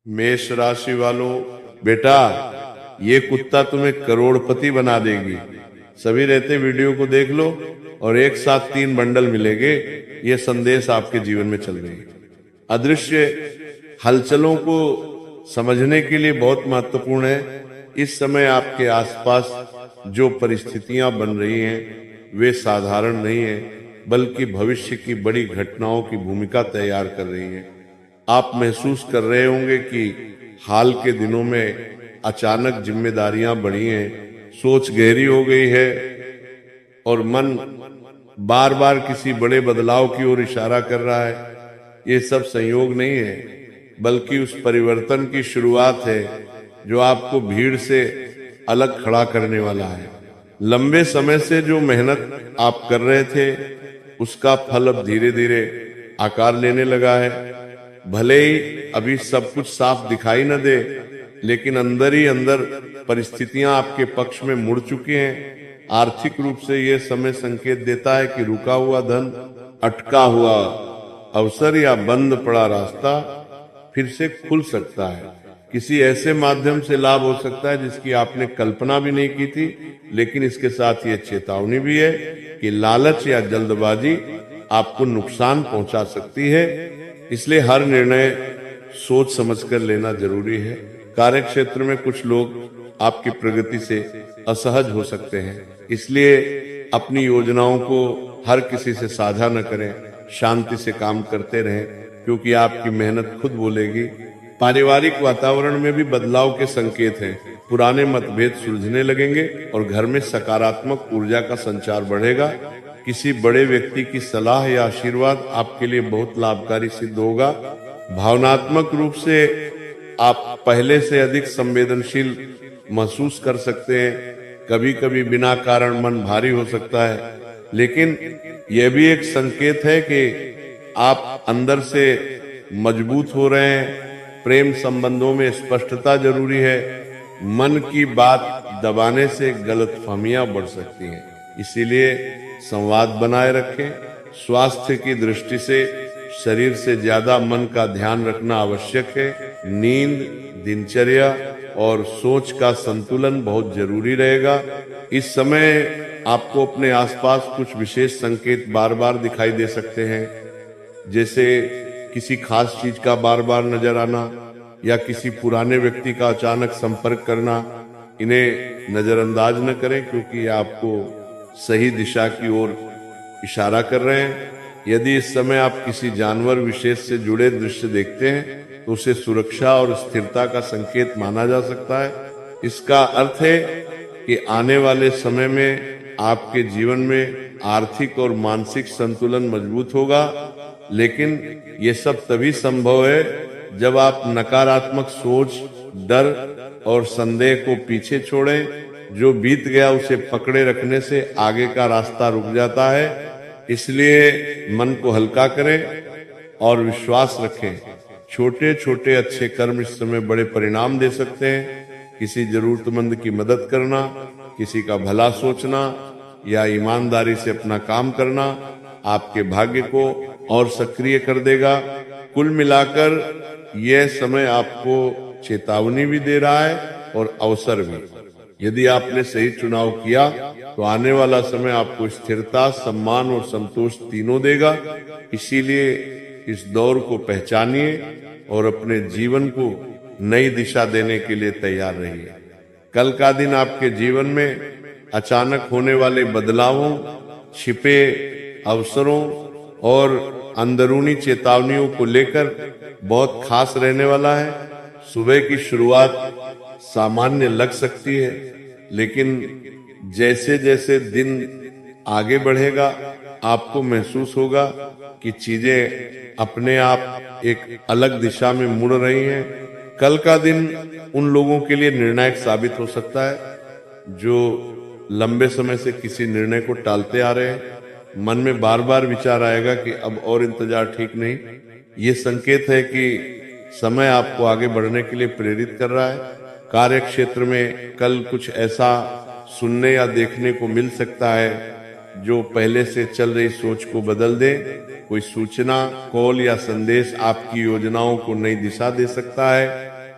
मेष राशि वालों, बेटा ये कुत्ता तुम्हें करोड़पति बना देगी। सभी रहते वीडियो को देख लो और एक साथ 3 बंडल मिलेंगे। ये संदेश आपके जीवन में चल रही है। अदृश्य हलचलों को समझने के लिए बहुत महत्वपूर्ण है। इस समय आपके आसपास जो परिस्थितियां बन रही हैं वे साधारण नहीं है, बल्कि भविष्य की बड़ी घटनाओं की भूमिका तैयार कर रही हैं। आप महसूस कर रहे होंगे कि हाल के दिनों में अचानक जिम्मेदारियां बढ़ी हैं, सोच गहरी हो गई है और मन बार बार किसी बड़े बदलाव की ओर इशारा कर रहा है। ये सब संयोग नहीं है, बल्कि उस परिवर्तन की शुरुआत है जो आपको भीड़ से अलग खड़ा करने वाला है। लंबे समय से जो मेहनत आप कर रहे थे उसका फल अब धीरे धीरे आकार लेने लगा है। भले ही अभी सब कुछ साफ दिखाई न दे, लेकिन अंदर ही अंदर परिस्थितियां आपके पक्ष में मुड़ चुकी हैं। आर्थिक रूप से यह समय संकेत देता है कि रुका हुआ धन, अटका हुआ अवसर या बंद पड़ा रास्ता फिर से खुल सकता है। किसी ऐसे माध्यम से लाभ हो सकता है जिसकी आपने कल्पना भी नहीं की थी। लेकिन इसके साथ ये चेतावनी भी है कि लालच या जल्दबाजी आपको नुकसान पहुंचा सकती है। इसलिए हर निर्णय सोच समझकर लेना जरूरी है। कार्य क्षेत्र में कुछ लोग आपकी प्रगति से असहज हो सकते हैं, इसलिए अपनी योजनाओं को हर किसी से साझा न करें। शांति से काम करते रहें, क्योंकि आपकी मेहनत खुद बोलेगी। पारिवारिक वातावरण में भी बदलाव के संकेत हैं। पुराने मतभेद सुलझने लगेंगे और घर में सकारात्मक ऊर्जा का संचार बढ़ेगा। किसी बड़े व्यक्ति की सलाह या आशीर्वाद आपके लिए बहुत लाभकारी सिद्ध होगा। भावनात्मक रूप से आप पहले से अधिक संवेदनशील महसूस कर सकते हैं। कभी कभी बिना कारण मन भारी हो सकता है, लेकिन यह भी एक संकेत है कि आप अंदर से मजबूत हो रहे हैं। प्रेम संबंधों में स्पष्टता जरूरी है। मन की बात दबाने से गलतफहमियां बढ़ सकती हैं, इसीलिए संवाद बनाए रखें। स्वास्थ्य की दृष्टि से शरीर से ज्यादा मन का ध्यान रखना आवश्यक है। नींद, दिनचर्या और सोच का संतुलन बहुत जरूरी रहेगा। इस समय आपको अपने आसपास कुछ विशेष संकेत बार बार दिखाई दे सकते हैं, जैसे किसी खास चीज का बार बार नजर आना या किसी पुराने व्यक्ति का अचानक संपर्क करना। इन्हें नजरअंदाज न करें, क्योंकि ये आपको सही दिशा की ओर इशारा कर रहे हैं। यदि इस समय आप किसी जानवर विशेष से जुड़े दृश्य देखते हैं तो उसे सुरक्षा और स्थिरता का संकेत माना जा सकता है। इसका अर्थ है कि आने वाले समय में आपके जीवन में आर्थिक और मानसिक संतुलन मजबूत होगा। लेकिन ये सब तभी संभव है जब आप नकारात्मक सोच, डर और संदेह को पीछे छोड़ें। जो बीत गया उसे पकड़े रखने से आगे का रास्ता रुक जाता है। इसलिए मन को हल्का करें और विश्वास रखें। छोटे छोटे अच्छे कर्म इस समय बड़े परिणाम दे सकते हैं। किसी जरूरतमंद की मदद करना, किसी का भला सोचना या ईमानदारी से अपना काम करना आपके भाग्य को और सक्रिय कर देगा। कुल मिलाकर यह समय आपको चेतावनी भी दे रहा है और अवसर भी। यदि आपने सही चुनाव किया तो आने वाला समय आपको स्थिरता, सम्मान और संतोष तीनों देगा। इसीलिए इस दौर को पहचानिए और अपने जीवन को नई दिशा देने के लिए तैयार रहिए। कल का दिन आपके जीवन में अचानक होने वाले बदलावों, छिपे अवसरों और अंदरूनी चेतावनियों को लेकर बहुत खास रहने वाला है। सुबह की शुरुआत सामान्य लग सकती है, लेकिन जैसे जैसे दिन आगे बढ़ेगा आपको महसूस होगा कि चीजें अपने आप एक अलग दिशा में मुड़ रही हैं। कल का दिन उन लोगों के लिए निर्णायक साबित हो सकता है जो लंबे समय से किसी निर्णय को टालते आ रहे हैं। मन में बार बार विचार आएगा कि अब और इंतजार ठीक नहीं। ये संकेत है कि समय आपको आगे बढ़ने के लिए प्रेरित कर रहा है। कार्य क्षेत्र में कल कुछ ऐसा सुनने या देखने को मिल सकता है जो पहले से चल रही सोच को बदल दे। कोई सूचना, कॉल या संदेश आपकी योजनाओं को नई दिशा दे सकता है।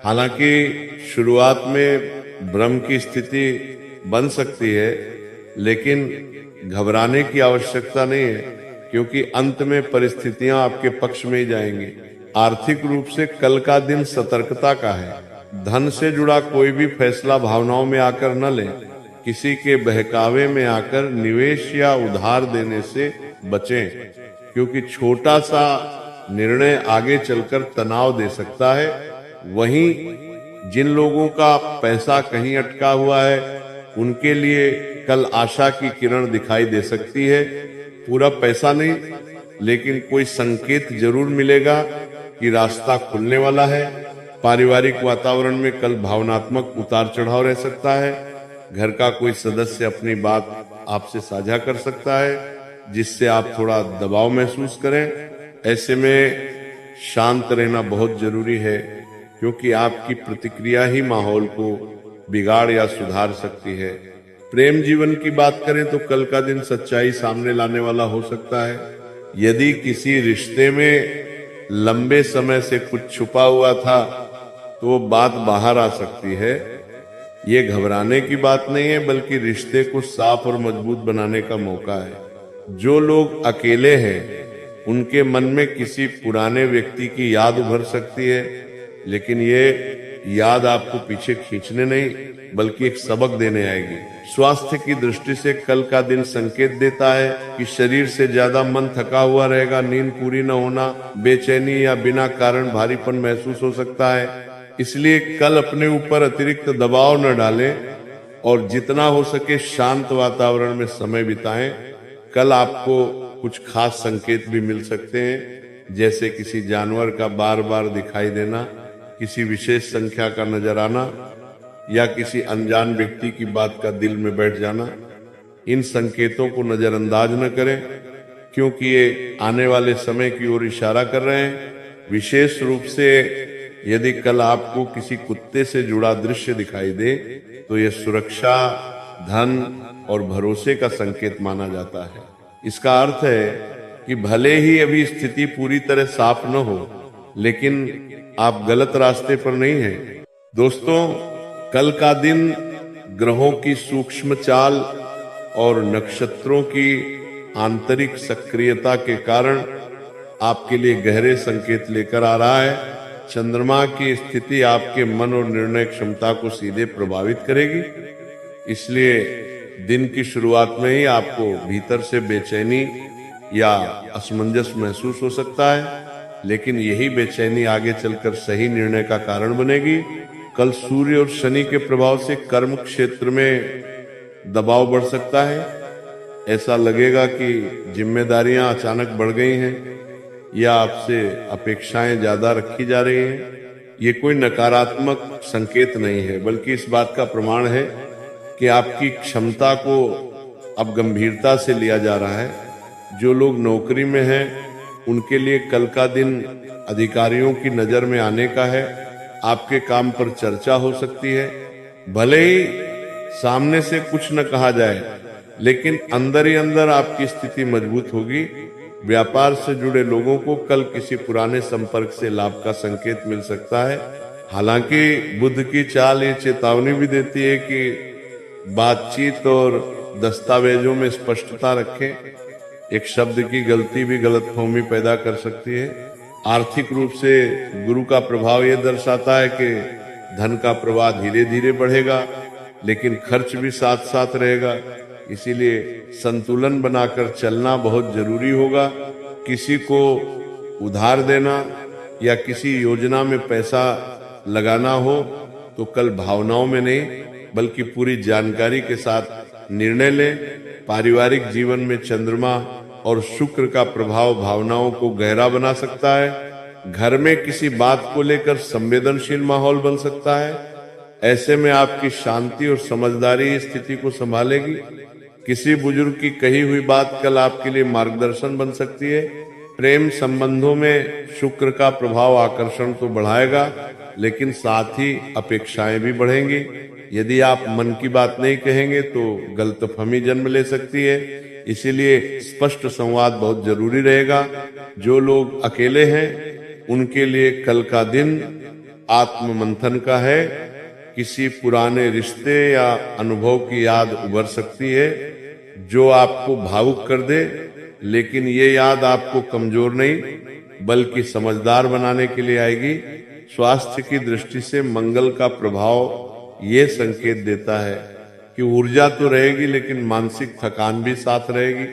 हालांकि शुरुआत में भ्रम की स्थिति बन सकती है, लेकिन घबराने की आवश्यकता नहीं है, क्योंकि अंत में परिस्थितियां आपके पक्ष में ही जाएंगी। आर्थिक रूप से कल का दिन सतर्कता का है। धन से जुड़ा कोई भी फैसला भावनाओं में आकर न लें। किसी के बहकावे में आकर निवेश या उधार देने से बचें, क्योंकि छोटा सा निर्णय आगे चलकर तनाव दे सकता है। वहीं जिन लोगों का पैसा कहीं अटका हुआ है, उनके लिए कल आशा की किरण दिखाई दे सकती है। पूरा पैसा नहीं, लेकिन कोई संकेत जरूर मिलेगा कि रास्ता खुलने वाला है। पारिवारिक वातावरण में कल भावनात्मक उतार चढ़ाव रह सकता है। घर का कोई सदस्य अपनी बात आपसे साझा कर सकता है, जिससे आप थोड़ा दबाव महसूस करें। ऐसे में शांत रहना बहुत जरूरी है, क्योंकि आपकी प्रतिक्रिया ही माहौल को बिगाड़ या सुधार सकती है। प्रेम जीवन की बात करें तो कल का दिन सच्चाई सामने लाने वाला हो सकता है। यदि किसी रिश्ते में लंबे समय से कुछ छुपा हुआ था, तो वो बात बाहर आ सकती है। ये घबराने की बात नहीं है, बल्कि रिश्ते को साफ और मजबूत बनाने का मौका है। जो लोग अकेले हैं, उनके मन में किसी पुराने व्यक्ति की याद उभर सकती है, लेकिन ये याद आपको पीछे खींचने नहीं, बल्कि एक सबक देने आएगी। स्वास्थ्य की दृष्टि से कल का दिन संकेत देता है कि शरीर से ज्यादा मन थका हुआ रहेगा। नींद पूरी न होना, बेचैनी या बिना कारण भारीपन महसूस हो सकता है। इसलिए कल अपने ऊपर अतिरिक्त दबाव न डालें और जितना हो सके शांत वातावरण में समय बिताएं। कल आपको कुछ खास संकेत भी मिल सकते हैं, जैसे किसी जानवर का बार बार दिखाई देना, किसी विशेष संख्या का नजर आना, या किसी अनजान व्यक्ति की बात का दिल में बैठ जाना। इन संकेतों को नजरअंदाज न करें, क्योंकि ये आने वाले समय की ओर इशारा कर रहे हैं। विशेष रूप से यदि कल आपको किसी कुत्ते से जुड़ा दृश्य दिखाई दे, तो यह सुरक्षा, धन और भरोसे का संकेत माना जाता है। इसका अर्थ है कि भले ही अभी स्थिति पूरी तरह साफ न हो, लेकिन आप गलत रास्ते पर नहीं हैं। दोस्तों, कल का दिन ग्रहों की सूक्ष्म चाल और नक्षत्रों की आंतरिक सक्रियता के कारण आपके लिए गहरे संकेत लेकर आ रहा है। चंद्रमा की स्थिति आपके मन और निर्णय क्षमता को सीधे प्रभावित करेगी। इसलिए दिन की शुरुआत में ही आपको भीतर से बेचैनी या असमंजस महसूस हो सकता है, लेकिन यही बेचैनी आगे चलकर सही निर्णय का कारण बनेगी। कल सूर्य और शनि के प्रभाव से कर्म क्षेत्र में दबाव बढ़ सकता है। ऐसा लगेगा कि जिम्मेदारियां अचानक बढ़ गई हैं या आपसे अपेक्षाएं ज्यादा रखी जा रही हैं। ये कोई नकारात्मक संकेत नहीं है, बल्कि इस बात का प्रमाण है कि आपकी क्षमता को अब गंभीरता से लिया जा रहा है। जो लोग नौकरी में हैं, उनके लिए कल का दिन अधिकारियों की नजर में आने का है। आपके काम पर चर्चा हो सकती है। भले ही सामने से कुछ न कहा जाए, लेकिन अंदर ही अंदर आपकी स्थिति मजबूत होगी। व्यापार से जुड़े लोगों को कल किसी पुराने संपर्क से लाभ का संकेत मिल सकता है। हालांकि बुध की चाल ये चेतावनी भी देती है कि बातचीत और दस्तावेजों में स्पष्टता रखें। एक शब्द की गलती भी गलतफहमी पैदा कर सकती है। आर्थिक रूप से गुरु का प्रभाव यह दर्शाता है कि धन का प्रवाह धीरे धीरे बढ़ेगा, लेकिन खर्च भी साथ साथ रहेगा। इसीलिए संतुलन बनाकर चलना बहुत जरूरी होगा। किसी को उधार देना या किसी योजना में पैसा लगाना हो तो कल भावनाओं में नहीं, बल्कि पूरी जानकारी के साथ निर्णय लें। पारिवारिक जीवन में चंद्रमा और शुक्र का प्रभाव भावनाओं को गहरा बना सकता है। घर में किसी बात को लेकर संवेदनशील माहौल बन सकता है। ऐसे में आपकी शांति और समझदारी स्थिति को संभालेगी। किसी बुजुर्ग की कही हुई बात कल आपके लिए मार्गदर्शन बन सकती है। प्रेम संबंधों में शुक्र का प्रभाव आकर्षण तो बढ़ाएगा, लेकिन साथ ही अपेक्षाएं भी बढ़ेंगी। यदि आप मन की बात नहीं कहेंगे तो गलतफहमी जन्म ले सकती है। इसीलिए स्पष्ट संवाद बहुत जरूरी रहेगा। जो लोग अकेले हैं, उनके लिए कल का दिन आत्म मंथन का है। किसी पुराने रिश्ते या अनुभव की याद उभर सकती है जो आपको भावुक कर दे, लेकिन ये याद आपको कमजोर नहीं बल्कि समझदार बनाने के लिए आएगी। स्वास्थ्य की दृष्टि से मंगल का प्रभाव ये संकेत देता है कि ऊर्जा तो रहेगी लेकिन मानसिक थकान भी साथ रहेगी।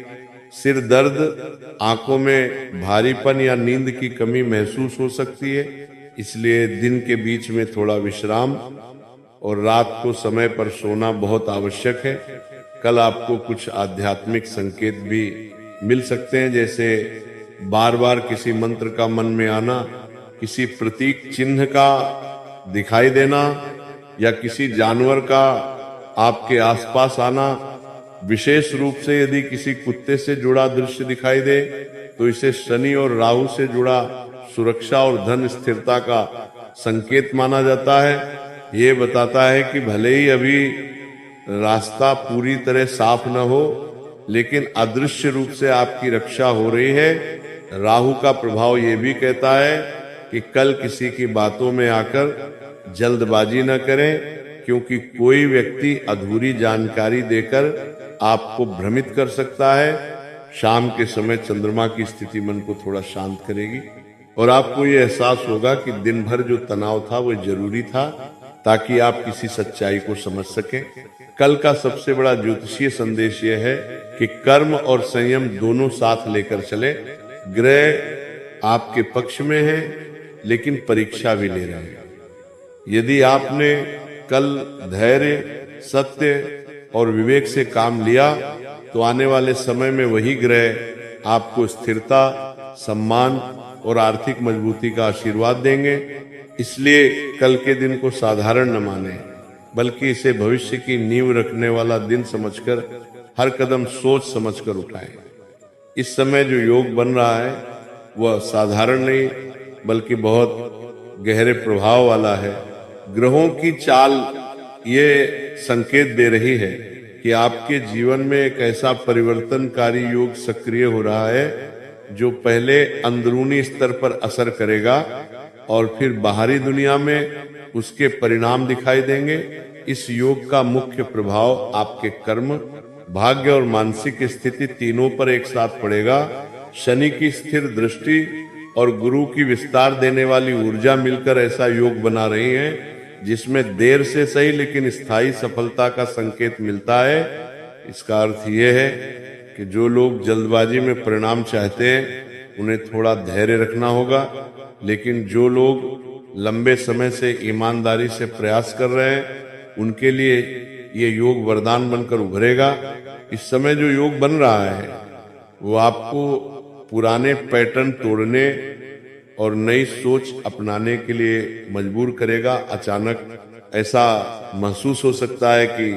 सिर दर्द, आंखों में भारीपन या नींद की कमी महसूस हो सकती है, इसलिए दिन के बीच में थोड़ा विश्राम और रात को समय पर सोना बहुत आवश्यक है। कल आपको कुछ आध्यात्मिक संकेत भी मिल सकते हैं, जैसे बार बार किसी मंत्र का मन में आना, किसी प्रतीक चिन्ह का दिखाई देना या किसी जानवर का आपके आसपास आना। विशेष रूप से यदि किसी कुत्ते से जुड़ा दृश्य दिखाई दे तो इसे शनि और राहु से जुड़ा सुरक्षा और धन स्थिरता का संकेत माना जाता है। ये बताता है कि भले ही अभी रास्ता पूरी तरह साफ न हो, लेकिन अदृश्य रूप से आपकी रक्षा हो रही है। राहु का प्रभाव ये भी कहता है कि कल किसी की बातों में आकर जल्दबाजी न करें, क्योंकि कोई व्यक्ति अधूरी जानकारी देकर आपको भ्रमित कर सकता है। शाम के समय चंद्रमा की स्थिति मन को थोड़ा शांत करेगी और आपको ये एहसास होगा कि दिन भर जो तनाव था वो जरूरी था, ताकि आप किसी सच्चाई को समझ सकें। कल का सबसे बड़ा ज्योतिषीय संदेश यह है कि कर्म और संयम दोनों साथ लेकर चले। ग्रह आपके पक्ष में है लेकिन परीक्षा भी ले रहे हैं। यदि आपने कल धैर्य, सत्य और विवेक से काम लिया तो आने वाले समय में वही ग्रह आपको स्थिरता, सम्मान और आर्थिक मजबूती का आशीर्वाद देंगे। इसलिए कल के दिन को साधारण न माने, बल्कि इसे भविष्य की नींव रखने वाला दिन समझकर हर कदम सोच समझकर उठाएं। इस समय जो योग बन रहा है वह साधारण नहीं बल्कि बहुत गहरे प्रभाव वाला है। ग्रहों की चाल ये संकेत दे रही है कि आपके जीवन में एक ऐसा परिवर्तनकारी योग सक्रिय हो रहा है जो पहले अंदरूनी स्तर पर असर करेगा और फिर बाहरी दुनिया में उसके परिणाम दिखाई देंगे। इस योग का मुख्य प्रभाव आपके कर्म, भाग्य और मानसिक स्थिति तीनों पर एक साथ पड़ेगा। शनि की स्थिर दृष्टि और गुरु की विस्तार देने वाली ऊर्जा मिलकर ऐसा योग बना रही है जिसमें देर से सही लेकिन स्थायी सफलता का संकेत मिलता है। इसका अर्थ यह है कि जो लोग जल्दबाजी में परिणाम चाहते हैं उन्हें थोड़ा धैर्य रखना होगा, लेकिन जो लोग लंबे समय से ईमानदारी से प्रयास कर रहे हैं उनके लिए ये योग वरदान बनकर उभरेगा। इस समय जो योग बन रहा है वो आपको पुराने पैटर्न तोड़ने और नई सोच अपनाने के लिए मजबूर करेगा। अचानक ऐसा महसूस हो सकता है कि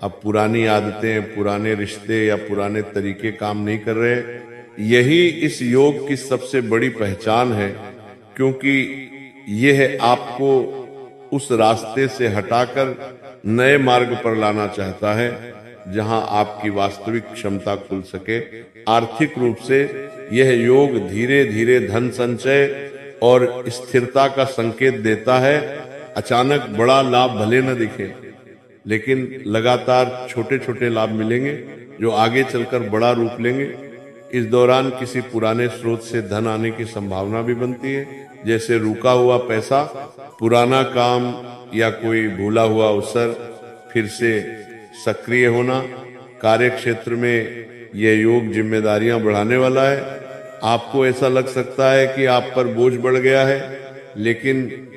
अब पुरानी आदतें, पुराने रिश्ते या पुराने तरीके काम नहीं कर रहे। यही इस योग की सबसे बड़ी पहचान है, क्योंकि यह आपको उस रास्ते से हटाकर नए मार्ग पर लाना चाहता है जहां आपकी वास्तविक क्षमता खुल सके। आर्थिक रूप से यह योग धीरे धीरे धन संचय और स्थिरता का संकेत देता है। अचानक बड़ा लाभ भले न दिखे, लेकिन लगातार छोटे छोटे लाभ मिलेंगे जो आगे चलकर बड़ा रूप लेंगे। इस दौरान किसी पुराने स्रोत से धन आने की संभावना भी बनती है, जैसे रुका हुआ पैसा, पुराना काम या कोई भूला हुआ अवसर फिर से सक्रिय होना। कार्य क्षेत्र में यह योग जिम्मेदारियां बढ़ाने वाला है। आपको ऐसा लग सकता है कि आप पर बोझ बढ़ गया है, लेकिन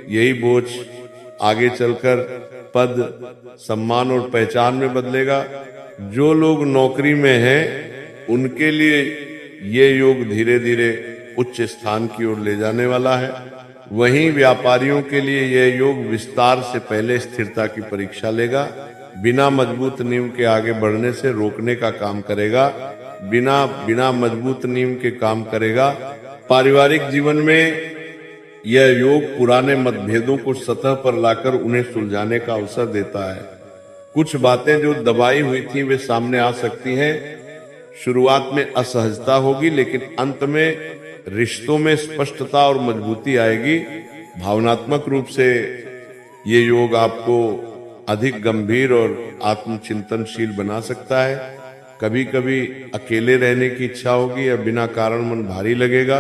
यही बोझ आगे चलकर पद, सम्मान और पहचान में बदलेगा। जो लोग नौकरी में हैं उनके लिए ये योग धीरे धीरे उच्च स्थान की ओर ले जाने वाला है। वहीं व्यापारियों के लिए यह योग विस्तार से पहले स्थिरता की परीक्षा लेगा। बिना मजबूत नींव के आगे बढ़ने से रोकने का काम करेगा, बिना मजबूत नींव के काम करेगा। पारिवारिक जीवन में यह योग पुराने मतभेदों को सतह पर लाकर उन्हें सुलझाने का अवसर देता है। कुछ बातें जो दबाई हुई थी वे सामने आ सकती हैं। शुरुआत में असहजता होगी, लेकिन अंत में रिश्तों में स्पष्टता और मजबूती आएगी। भावनात्मक रूप से ये योग आपको अधिक गंभीर और आत्मचिंतनशील बना सकता है। कभी कभी अकेले रहने की इच्छा होगी या बिना कारण मन भारी लगेगा।